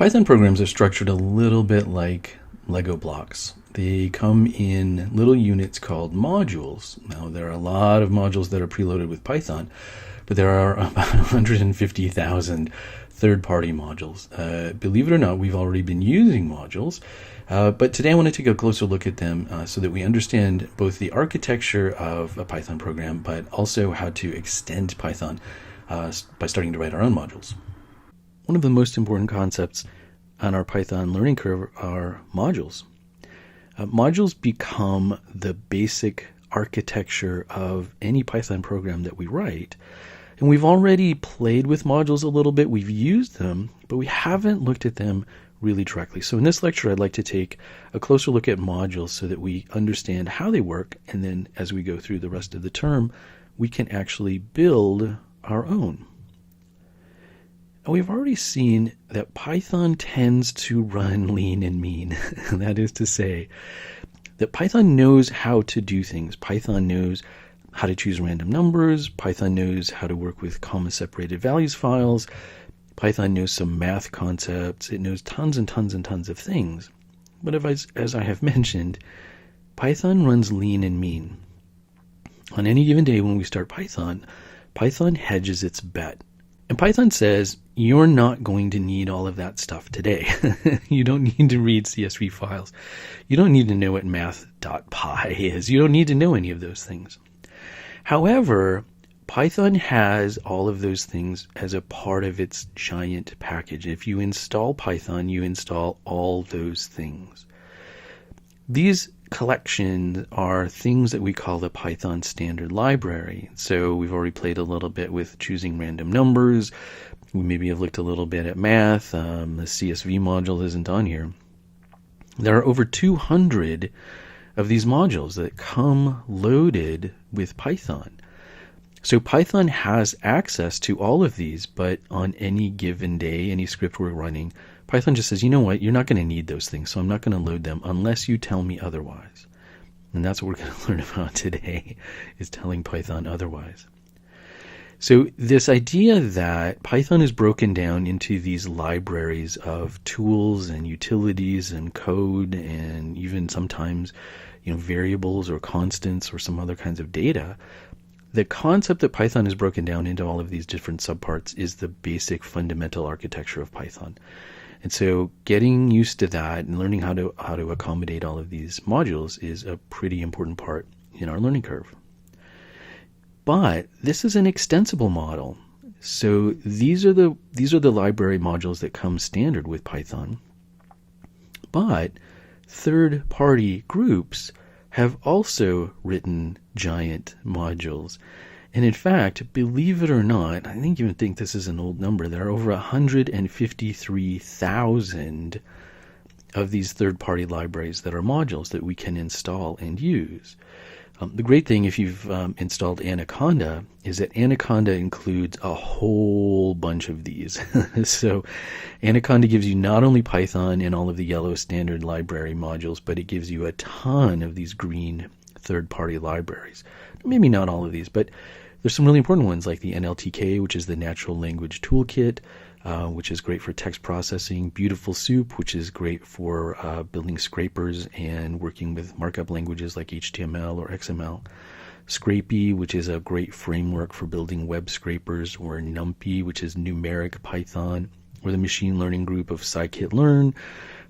Python programs are structured a little bit like Lego blocks. They come in little units called modules. Now, there are a lot of modules that are preloaded with Python, but there are about 150,000 third-party modules. Believe it or not, we've already been using modules, but today I want to take a closer look at them so that we understand both the architecture of a Python program, but also how to extend Python by starting to write our own modules. One of the most important concepts on our Python learning curve are modules. Modules become the basic architecture of any Python program that we write. And we've already played with modules a little bit. We've used them, but we haven't looked at them really directly. So in this lecture, I'd like to take a closer look at modules so that we understand how they work. And then as we go through the rest of the term, we can actually build our own. And we've already seen that Python tends to run lean and mean. That is to say that Python knows how to do things. Python knows how to choose random numbers. Python knows how to work with comma-separated values files. Python knows some math concepts. It knows tons and tons and tons of things. But as I have mentioned, Python runs lean and mean. On any given day when we start Python, Python hedges its bet. And Python says, you're not going to need all of that stuff today. You don't need to read CSV files. You don't need to know what math.py is. You don't need to know any of those things. However, Python has all of those things as a part of its giant package. If you install Python, you install all those things. These collections are things that we call the Python standard library. So we've already played a little bit with choosing random numbers. We maybe have looked a little bit at math. The CSV module isn't on here. There are over 200 of these modules that come loaded with Python. So Python has access to all of these, but on any given day, any script we're running, Python just says, you know what, you're not going to need those things, so I'm not going to load them unless you tell me otherwise. And that's what we're going to learn about today, is telling Python otherwise. So this idea that Python is broken down into these libraries of tools and utilities and code and even sometimes variables or constants or some other kinds of data, the concept that Python is broken down into all of these different subparts is the basic fundamental architecture of Python. And so getting used to that and learning how to accommodate all of these modules is a pretty important part in our learning curve. But this is an extensible model. So these are the library modules that come standard with Python. But third-party groups have also written giant modules. And in fact, believe it or not, I even think this is an old number, there are over 153,000 of these third-party libraries that are modules that we can install and use. The great thing if you've installed Anaconda is that Anaconda includes a whole bunch of these. So Anaconda gives you not only Python and all of the yellow standard library modules, but it gives you a ton of these green third-party libraries. Maybe not all of these, but there's some really important ones like the NLTK, which is the Natural Language Toolkit, which is great for text processing. Beautiful Soup, which is great for building scrapers and working with markup languages like HTML or XML. Scrapey, which is a great framework for building web scrapers, or NumPy, which is numeric Python, or the machine learning group of scikit-learn,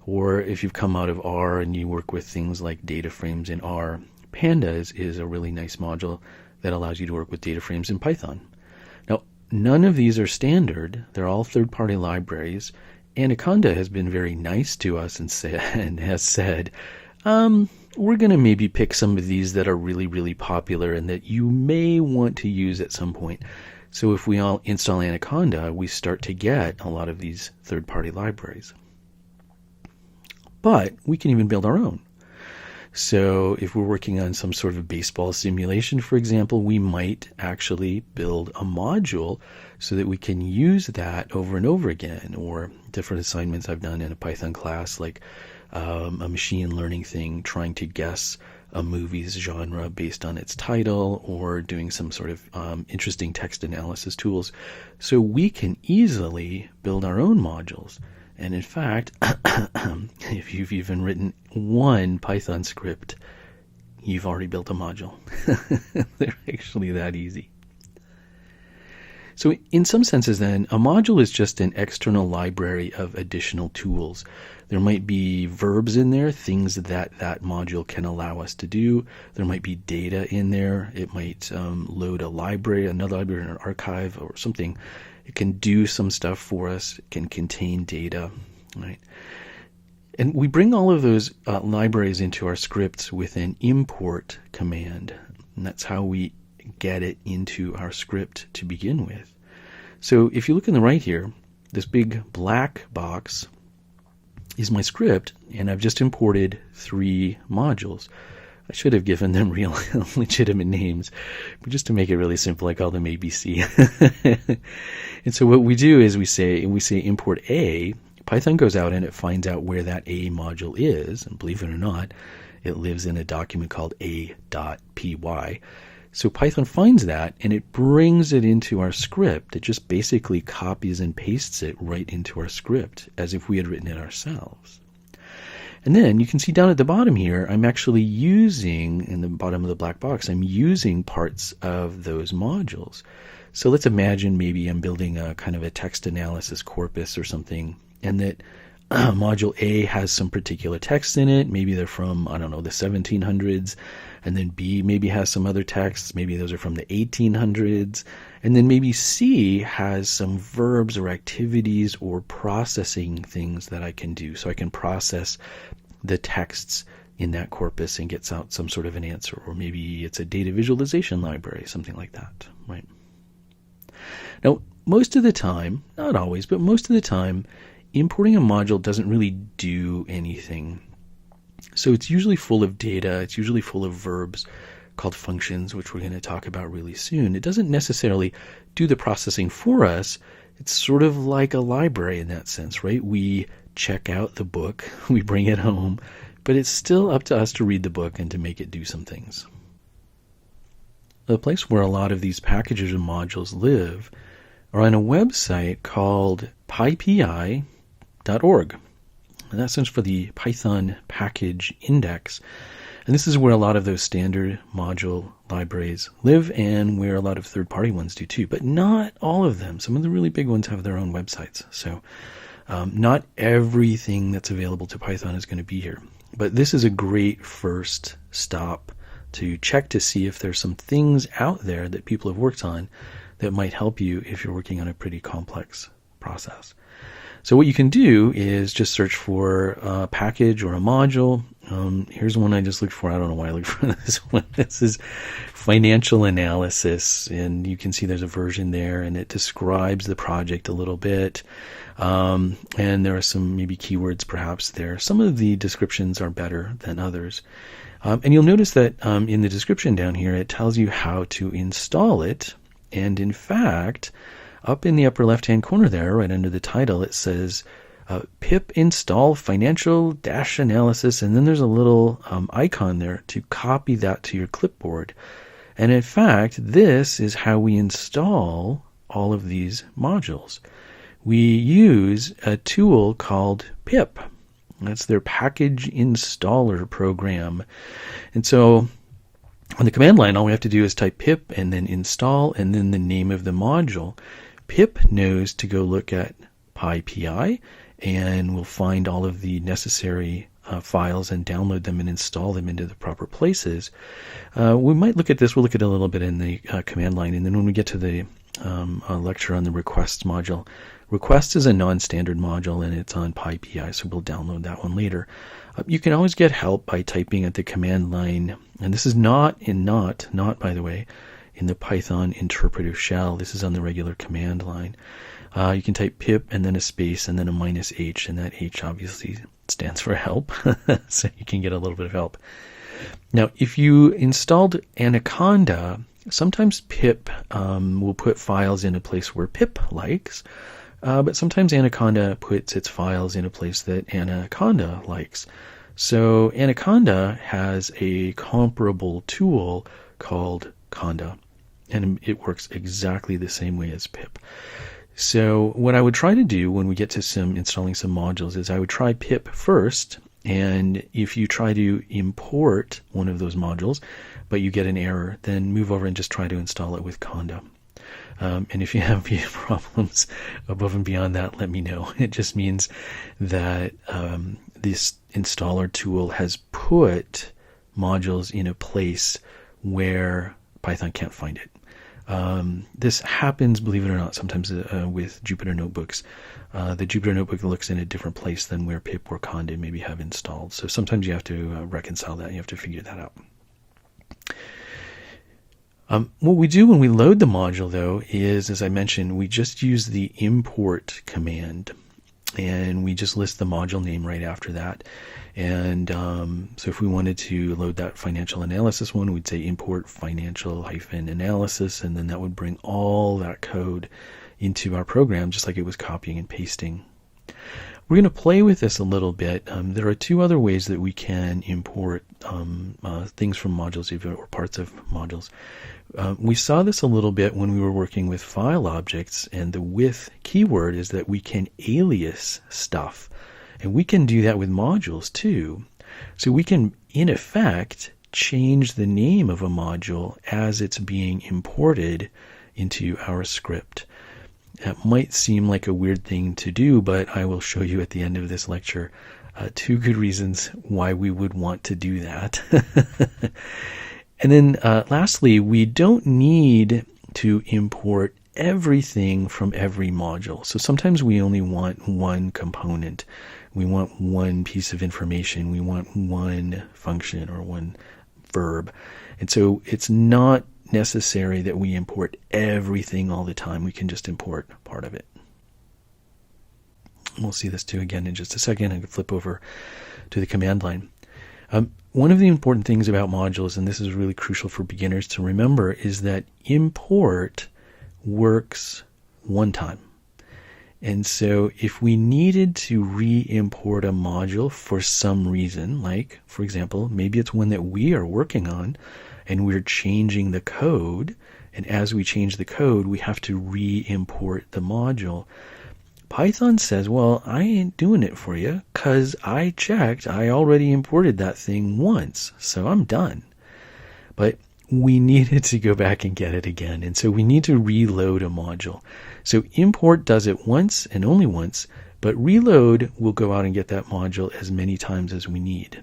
or if you've come out of R and you work with things like data frames in R, Pandas is a really nice module that allows you to work with data frames in Python. Now, none of these are standard. They're all third-party libraries. Anaconda has been very nice to us and has said, we're going to maybe pick some of these that are really, really popular and that you may want to use at some point. So if we all install Anaconda, we start to get a lot of these third-party libraries. But we can even build our own. So if we're working on some sort of baseball simulation, for example, we might actually build a module so that we can use that over and over again, or different assignments I've done in a Python class, like a machine learning thing, trying to guess a movie's genre based on its title, or doing some sort of interesting text analysis tools. So we can easily build our own modules. And in fact, if you've even written one Python script, you've already built a module. They're actually that easy. So in some senses then, a module is just an external library of additional tools. There might be verbs in there, things that that module can allow us to do. There might be data in there. It might load a library, another library, an archive or something. It can do some stuff for us. It can contain data, right? And we bring all of those libraries into our scripts with an import command. And that's how we get it into our script to begin with. So if you look on the right here, this big black box is my script, and I've just imported 3 modules. I should have given them real legitimate names, but just to make it really simple, I call them ABC. And so what we do is we say import A. Python goes out and it finds out where that A module is, and believe it or not, it lives in a document called a.py. So Python finds that and it brings it into our script. It just basically copies and pastes it right into our script as if we had written it ourselves. And then you can see down at the bottom here, I'm actually using, in the bottom of the black box, I'm using parts of those modules. So let's imagine maybe I'm building a kind of a text analysis corpus or something, and that module A has some particular text in it. Maybe they're from, I don't know, the 1700s. And then B maybe has some other texts. Maybe those are from the 1800s. And then maybe C has some verbs or activities or processing things that I can do. So I can process the texts in that corpus and gets out some sort of an answer. Or maybe it's a data visualization library, something like that, right? Now, most of the time, not always, but most of the time, importing a module doesn't really do anything. So it's usually full of data. It's usually full of verbs called functions, which we're going to talk about really soon. It doesn't necessarily do the processing for us. It's sort of like a library in that sense, right? We check out the book, we bring it home, but it's still up to us to read the book and to make it do some things. The place where a lot of these packages and modules live are on a website called pypi.org. And that stands for the Python Package Index. And this is where a lot of those standard module libraries live and where a lot of third-party ones do too. But not all of them. Some of the really big ones have their own websites. So not everything that's available to Python is going to be here. But this is a great first stop to check to see if there's some things out there that people have worked on that might help you if you're working on a pretty complex process. So what you can do is just search for a package or a module. Here's one I just looked for. I don't know why I looked for this one. This is financial analysis, and you can see there's a version there, and it describes the project a little bit. And there are some maybe keywords perhaps there. Some of the descriptions are better than others. And you'll notice that in the description down here, it tells you how to install it. And in fact, up in the upper left-hand corner there, right under the title, it says pip install financial dash analysis, and then there's a little icon there to copy that to your clipboard. And in fact, this is how we install all of these modules. We use a tool called pip. That's their package installer program. And so on the command line, all we have to do is type pip and then install and then the name of the module. Pip knows to go look at PyPI and we'll find all of the necessary files and download them and install them into the proper places. We might look at this. We'll look at it a little bit in the command line. And then when we get to the lecture on the requests module, request is a non-standard module and it's on PyPI, so we'll download that one later. You can always get help by typing at the command line. And this is not by the way, in the Python interpretive shell. This is on the regular command line. You can type pip and then a space and then a -h, and that H obviously stands for help, so you can get a little bit of help. Now, if you installed Anaconda, sometimes pip will put files in a place where pip likes, but sometimes Anaconda puts its files in a place that Anaconda likes. So Anaconda has a comparable tool called Conda, and it works exactly the same way as pip. So what I would try to do when we get to installing some modules is I would try pip first. And if you try to import one of those modules, but you get an error, then move over and just try to install it with conda. And if you have problems above and beyond that, let me know. It just means that this installer tool has put modules in a place where Python can't find it. This happens, believe it or not, sometimes with Jupyter Notebooks. The Jupyter Notebook looks in a different place than where pip or conda maybe have installed. So sometimes you have to reconcile that. You have to figure that out. What we do when we load the module, though, is, as I mentioned, we just use the import command. And we just list the module name right after that. And so if we wanted to load that financial analysis one, we'd say import financial-analysis, and then that would bring all that code into our program, just like it was copying and pasting. We're going to play with this a little bit. There are two other ways that we can import things from modules or parts of modules. We saw this a little bit when we were working with file objects, and the with keyword is that we can alias stuff. And we can do that with modules too. So we can, in effect, change the name of a module as it's being imported into our script. That might seem like a weird thing to do, but I will show you at the end of this lecture two good reasons why we would want to do that. And then lastly, we don't need to import everything from every module. So sometimes we only want one component. We want one piece of information. We want one function or one verb. And so it's not necessary that we import everything all the time. We can just import part of it. We'll see this too again in just a second. I can flip over to the command line. One of the important things about modules, and this is really crucial for beginners to remember, is that import works one time. And so if we needed to re-import a module for some reason, like, for example, maybe it's one that we are working on and we're changing the code, and as we change the code, we have to re-import the module, Python says, well, I ain't doing it for you because I checked. I already imported that thing once, so I'm done. But we needed to go back and get it again, and so we need to reload a module. So import does it once and only once, but reload will go out and get that module as many times as we need.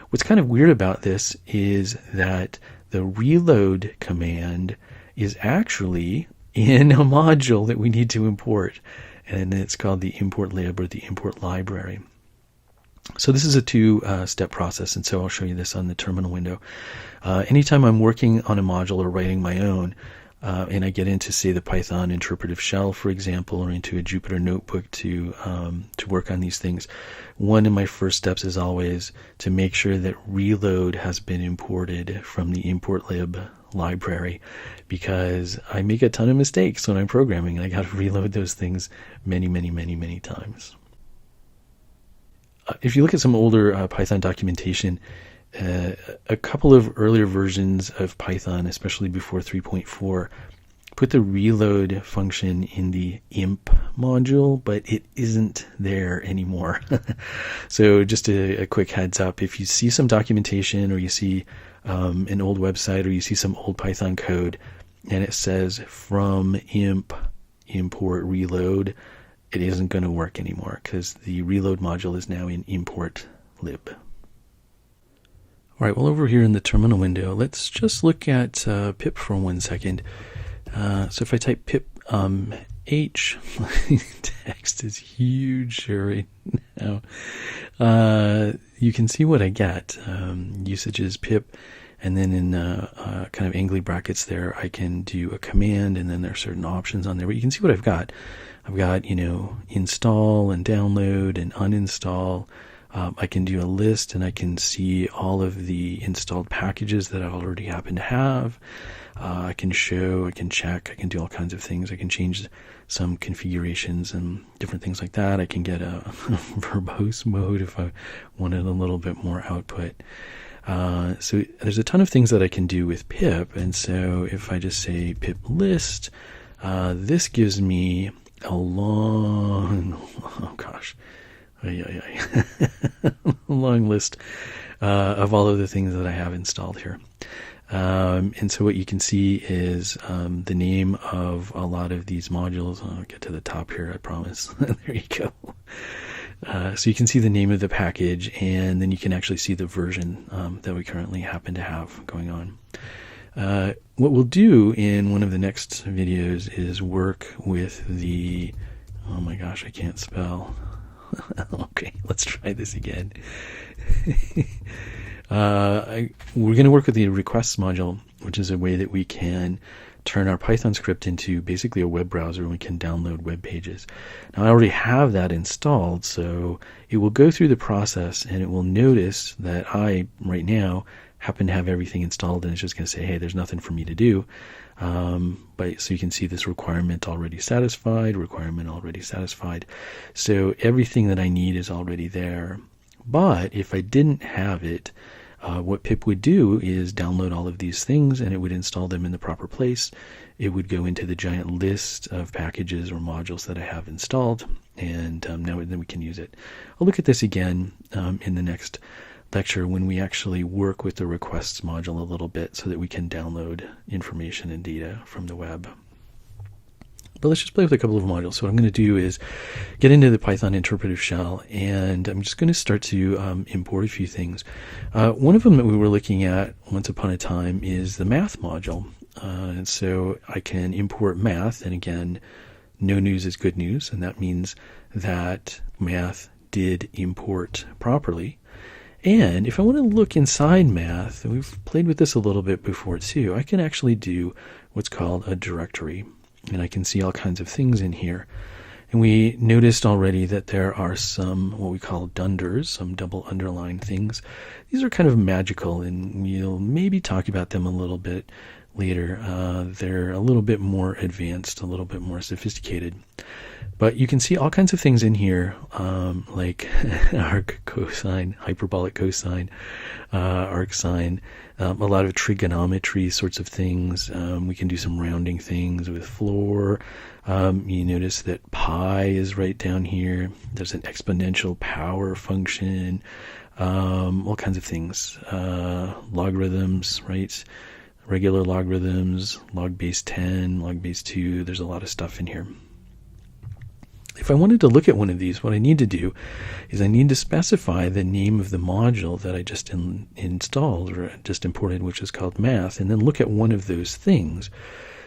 What's kind of weird about this is that the reload command is actually in a module that we need to import, and it's called the import lib or the import library. So this is a two-step process, and so I'll show you this on the terminal window. Anytime I'm working on a module or writing my own, and I get into, say, the Python interpretive shell, for example, or into a Jupyter Notebook to work on these things, one of my first steps is always to make sure that reload has been imported from the import lib library, because I make a ton of mistakes when I'm programming, and I got to reload those things many times. If you look at some older Python documentation, a couple of earlier versions of Python, especially before 3.4, put the reload function in the imp module, but it isn't there anymore. So just a quick heads up, if you see some documentation or you see an old website or you see some old Python code and it says from imp import reload, it isn't going to work anymore because the reload module is now in import lib. All right, well, over here in the terminal window, let's just look at pip for 1 second. So if I type pip h, text is huge right now. You can see what I get. Usage is pip, and then in kind of angly brackets there, I can do a command, and then there are certain options on there. But you can see what I've got. I've got, install and download and uninstall. I can do a list, and I can see all of the installed packages that I already happen to have. I can show, I can check, I can do all kinds of things. I can change some configurations and different things like that. I can get a verbose mode if I wanted a little bit more output. So there's a ton of things that I can do with pip, and so if I just say pip list, this gives me a long, oh gosh, a long list of all of the things that I have installed here. And so what you can see is the name of a lot of these modules. I'll get to the top here, I promise. There you go. So you can see the name of the package, and then you can actually see the version that we currently happen to have going on. What we'll do in one of the next videos is work with the, oh my gosh, I can't spell. Okay, let's try this again. We're going to work with the requests module, which is a way that we can turn our Python script into basically a web browser, and we can download web pages. Now I already have that installed, so it will go through the process and it will notice that I, right now, happen to have everything installed, and it's just going to say, hey, there's nothing for me to do. But so you can see this requirement already satisfied, So everything that I need is already there. But if I didn't have it, what pip would do is download all of these things, and it would install them in the proper place. It would go into the giant list of packages or modules that I have installed, and now then we can use it. I'll look at this again in the next lecture when we actually work with the requests module a little bit so that we can download information and data from the web. But let's just play with a couple of modules. So what I'm going to do is get into the Python interpretive shell, and I'm just going to start to import a few things. One of them that we were looking at once upon a time is the math module. And so I can import math, and again, no news is good news, and that means that math did import properly. And if I want to look inside math, and we've played with this a little bit before too, I can actually do what's called a directory. And I can see all kinds of things in here. And we noticed already that there are some what we call dunders, some double underlined things. These are kind of magical, and we'll maybe talk about them a little bit later. They're a little bit more advanced, a little bit more sophisticated. But you can see all kinds of things in here, like arc, cosine, hyperbolic cosine, arc sine, a lot of trigonometry sorts of things. We can do some rounding things with floor. You notice that pi is right down here. There's an exponential power function, all kinds of things. Logarithms, right? Regular logarithms, log base 10, log base 2. There's a lot of stuff in here. If I wanted to look at one of these, what I need to do is I need to specify the name of the module that I just installed or just imported, which is called math, and then look at one of those things.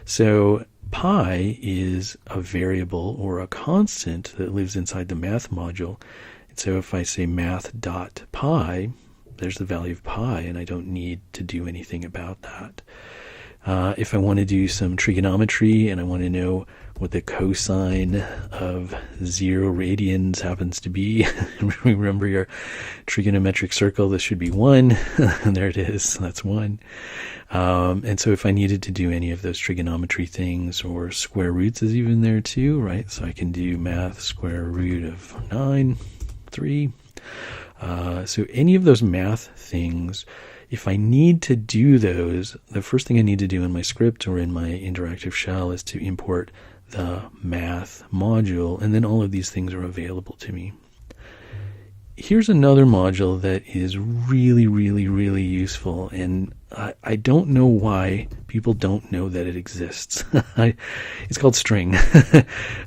So pi is a variable or a constant that lives inside the math module. And so if I say math.pi, there's the value of pi, and I don't need to do anything about that. If I want to do some trigonometry and I want to know what the cosine of 0 radians happens to be, remember your trigonometric circle, this should be 1. There it is, that's 1. And so if I needed to do any of those trigonometry things, or square roots is even there too, right? So I can do math square root of 9, 3. So any of those math things, if I need to do those, the first thing I need to do in my script or in my interactive shell is to import the math module, and then all of these things are available to me. Here's another module that is really, really, really useful, and I don't know why people don't know that it exists. It's called string.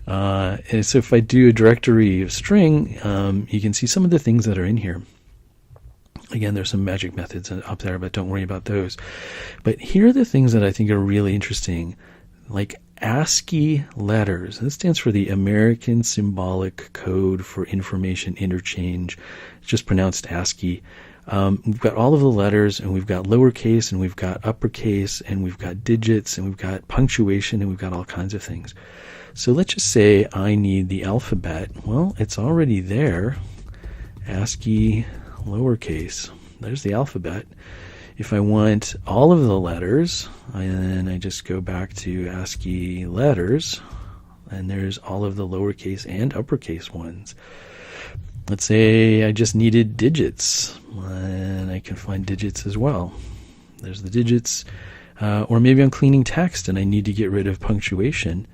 And so if I do a directory of string, you can see some of the things that are in here. Again, there's some magic methods up there, but don't worry about those. But here are the things that I think are really interesting, like ASCII letters. That stands for the American Symbolic Code for Information Interchange. It's just pronounced ASCII. We've got all of the letters, and we've got lowercase, and we've got uppercase, and we've got digits, and we've got punctuation, and we've got all kinds of things. So let's just say I need the alphabet. Well, it's already there. ASCII lowercase. There's the alphabet. If I want all of the letters, and I just go back to ASCII letters, and there's all of the lowercase and uppercase ones. Let's say I just needed digits, and I can find digits as well. There's the digits. Or maybe I'm cleaning text and I need to get rid of punctuation.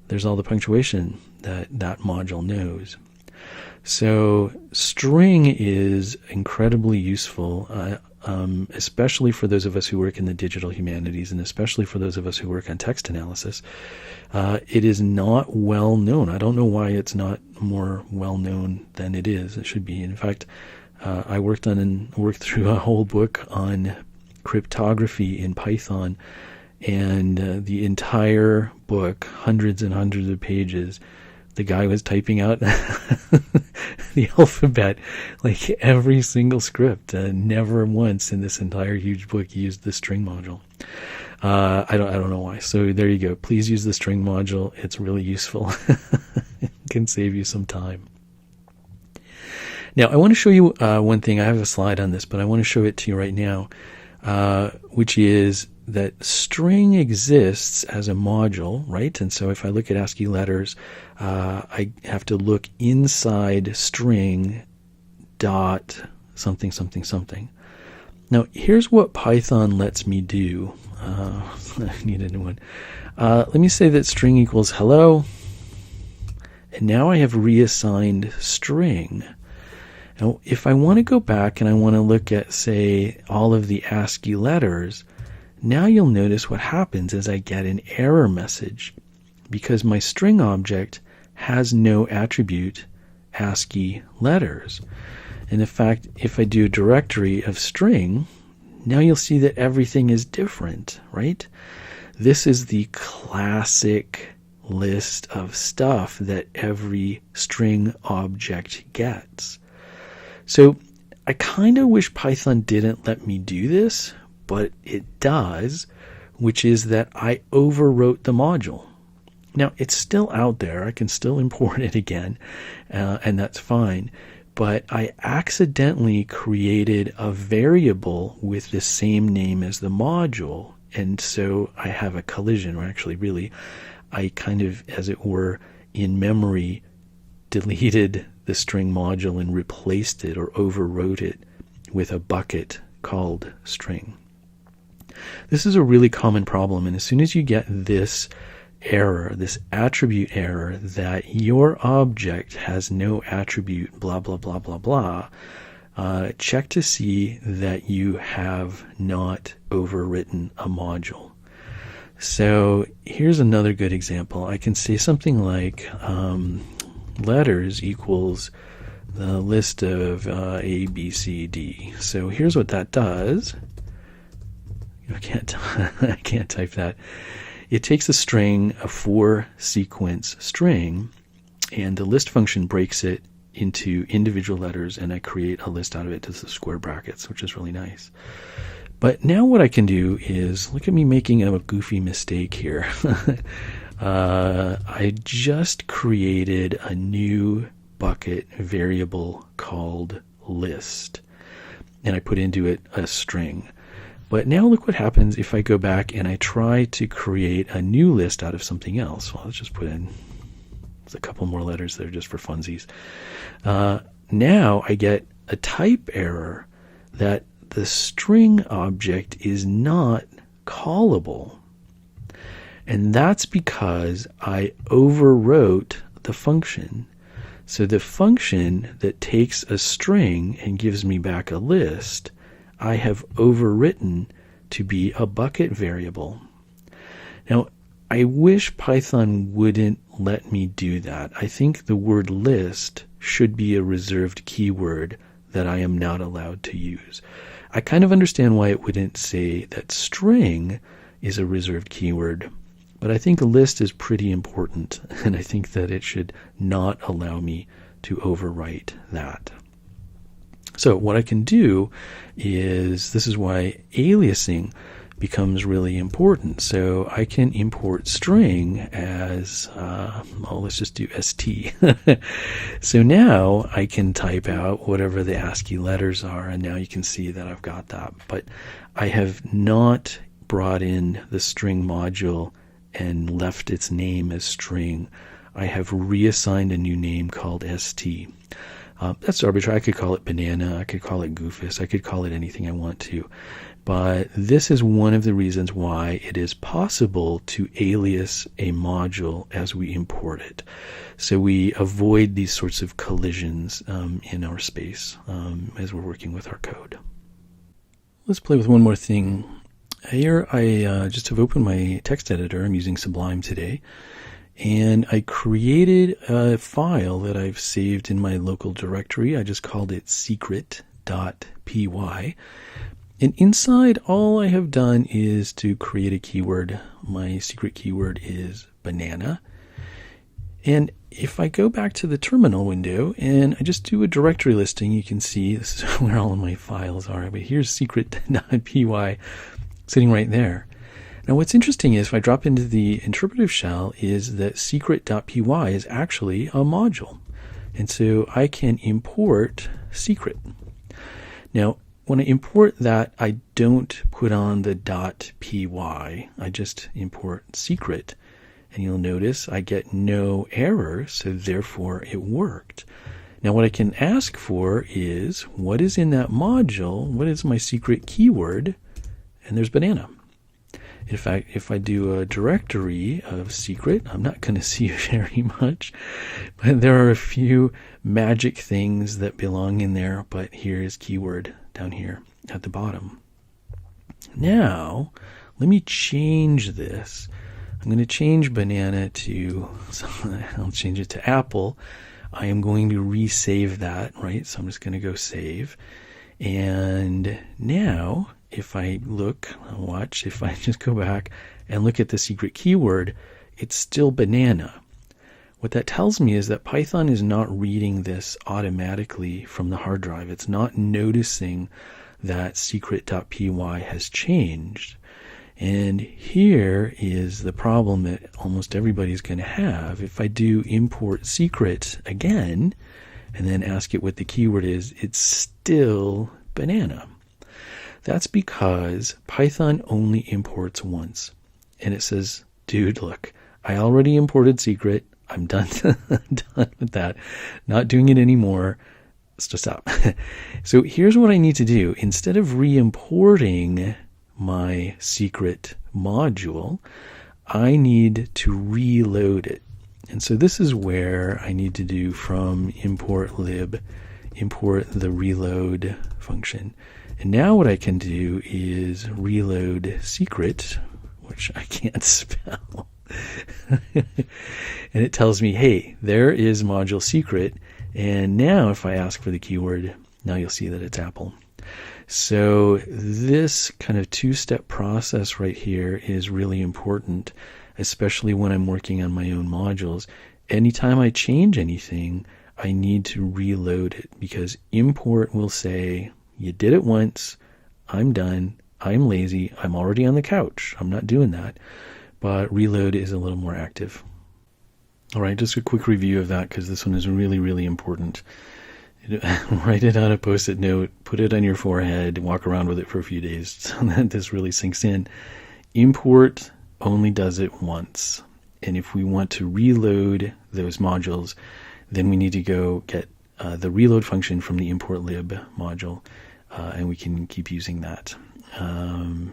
there's all the punctuation that that module knows. So string is incredibly useful, especially for those of us who work in the digital humanities, and especially for those of us who work on text analysis. It is not well known. I don't know why it's not more well known than it is. It should be. In fact, I worked through a whole book on cryptography in Python, and the entire book, hundreds and hundreds of pages, the guy was typing out the alphabet, like every single script. Never once in this entire huge book used the string module. I don't know why. So there you go. Please use the string module. It's really useful. It can save you some time. Now, I want to show you one thing. I have a slide on this, but I want to show it to you right now, which is that string exists as a module, right? And so if I look at ASCII letters, I have to look inside string dot something, something, something. Now, here's what Python lets me do. I need a new one. Let me say that string equals hello. And now I have reassigned string. Now, if I want to go back and I want to look at, say, all of the ASCII letters, now you'll notice what happens is I get an error message because my string object has no attribute ASCII letters. And in fact, if I do a directory of string, now you'll see that everything is different, right? This is the classic list of stuff that every string object gets. So I kind of wish Python didn't let me do this, but it does, which is that I overwrote the module. Now, it's still out there. I can still import it again, and that's fine. But I accidentally created a variable with the same name as the module, and so I have a collision, or actually really, I kind of, as it were, in memory, deleted the string module and replaced it or overwrote it with a bucket called string. This is a really common problem, and as soon as you get this error, this attribute error that your object has no attribute, blah, blah, blah, blah, blah, check to see that you have not overwritten a module. So here's another good example. I can say something like letters equals the list of A, B, C, D. So here's what that does. I can't type that. It takes a string, a 4-sequence string, and the list function breaks it into individual letters, and I create a list out of it to the square brackets, which is really nice. But now what I can do is, look at me making a goofy mistake here. I just created a new bucket variable called list, and I put into it a string. But now look what happens if I go back and I try to create a new list out of something else. Well, let's just put in a couple more letters there just for funsies. Now I get a type error that the string object is not callable. And that's because I overwrote the function. So the function that takes a string and gives me back a list, I have overwritten to be a bucket variable. Now, I wish Python wouldn't let me do that. I think the word list should be a reserved keyword that I am not allowed to use. I kind of understand why it wouldn't say that string is a reserved keyword, but I think a list is pretty important, and I think that it should not allow me to overwrite that. So what I can do is, this is why aliasing becomes really important. So I can import string as, let's just do st. So now I can type out whatever the ASCII letters are, and now you can see that I've got that. But I have not brought in the string module and left its name as string. I have reassigned a new name called st. That's arbitrary. I could call it banana, I could call it goofus, I could call it anything I want to. But this is one of the reasons why it is possible to alias a module as we import it. So we avoid these sorts of collisions in our space as we're working with our code. Let's play with one more thing. Here I just have opened my text editor. I'm using Sublime today. And I created a file that I've saved in my local directory. I just called it secret.py. And inside, all I have done is to create a keyword. My secret keyword is banana. And if I go back to the terminal window and I just do a directory listing, you can see this is where all of my files are. But here's secret.py sitting right there. Now what's interesting is if I drop into the interpretive shell is that secret.py is actually a module. And so I can import secret. Now, when I import that, I don't put on the .py. I just import secret. And you'll notice I get no error, so therefore it worked. Now what I can ask for is, what is in that module? What is my secret keyword? And there's banana. In fact, if I do a directory of secret, I'm not going to see very much, but there are a few magic things that belong in there. But here's keyword down here at the bottom. Now, let me change this. I'm going to change banana to, I'll change it to apple. I am going to resave that, right? So I'm just going to go save. And now, if I look, watch, if I just go back and look at the secret keyword, it's still banana. What that tells me is that Python is not reading this automatically from the hard drive. It's not noticing that secret.py has changed. And here is the problem that almost everybody's going to have. If I do import secret again, and then ask it what the keyword is, it's still banana. That's because Python only imports once. And it says, dude, look, I already imported secret. I'm done, done with that. Not doing it anymore. Let's just stop. So here's what I need to do. Instead of re-importing my secret module, I need to reload it. And so this is where I need to do from import lib, import the reload function. And now what I can do is reload secret, which I can't spell. And it tells me, hey, there is module secret. And now if I ask for the keyword, now you'll see that it's apple. So this kind of two-step process right here is really important, especially when I'm working on my own modules. Anytime I change anything, I need to reload it, because import will say, you did it once, I'm done, I'm lazy, I'm already on the couch, I'm not doing that. But reload is a little more active. All right, just a quick review of that, because this one is really, really important. Write it on a Post-it note, put it on your forehead, walk around with it for a few days so that this really sinks in. Import only does it once. And if we want to reload those modules, then we need to go get the reload function from the import lib module, and we can keep using that.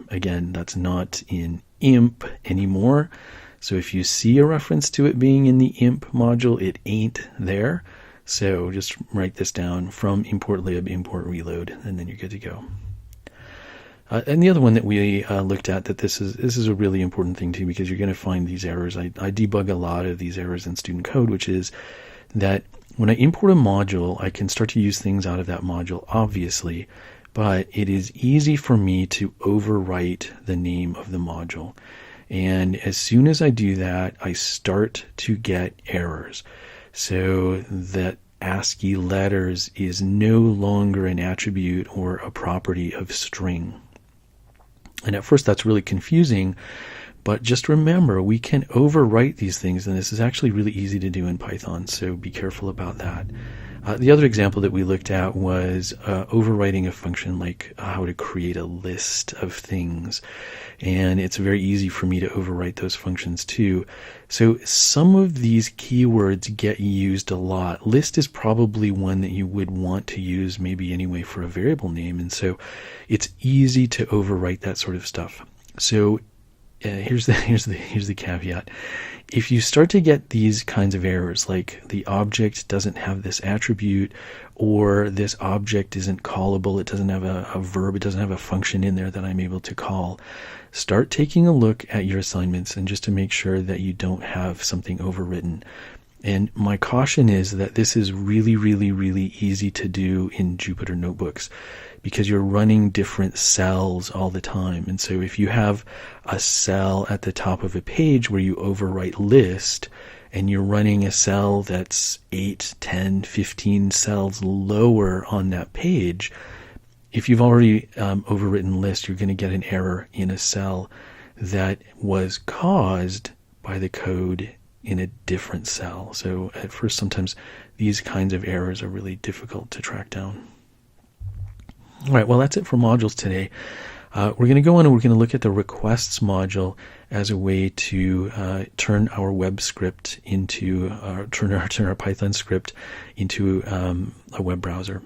Again, that's not in imp anymore. So if you see a reference to it being in the imp module, it ain't there. So just write this down from import lib, import reload, and then you're good to go. And the other one that we looked at, that this is a really important thing too, because you're going to find these errors. I debug a lot of these errors in student code, which is that when I import a module, I can start to use things out of that module, obviously, but it is easy for me to overwrite the name of the module. And as soon as I do that, I start to get errors. So that ASCII letters is no longer an attribute or a property of string. And at first that's really confusing, but just remember, we can overwrite these things, and this is actually really easy to do in Python, so be careful about that. The other example that we looked at was overwriting a function, like how to create a list of things. And it's very easy for me to overwrite those functions too. So some of these keywords get used a lot. List is probably one that you would want to use maybe anyway for a variable name. And so it's easy to overwrite that sort of stuff. So here's the caveat. If you start to get these kinds of errors, like the object doesn't have this attribute, or this object isn't callable, it doesn't have a verb, it doesn't have a function in there that I'm able to call, start taking a look at your assignments and just to make sure that you don't have something overwritten. And my caution is that this is really, really, really easy to do in Jupyter Notebooks because you're running different cells all the time. And so if you have a cell at the top of a page where you overwrite list, and you're running a cell that's 8, 10, 15 cells lower on that page, if you've already overwritten list, you're going to get an error in a cell that was caused by the code in a different cell. So at first, sometimes these kinds of errors are really difficult to track down. All right, well, that's it for modules today. We're going to go on and we're going to look at the requests module as a way to turn our web script into, turn our Python script into a web browser.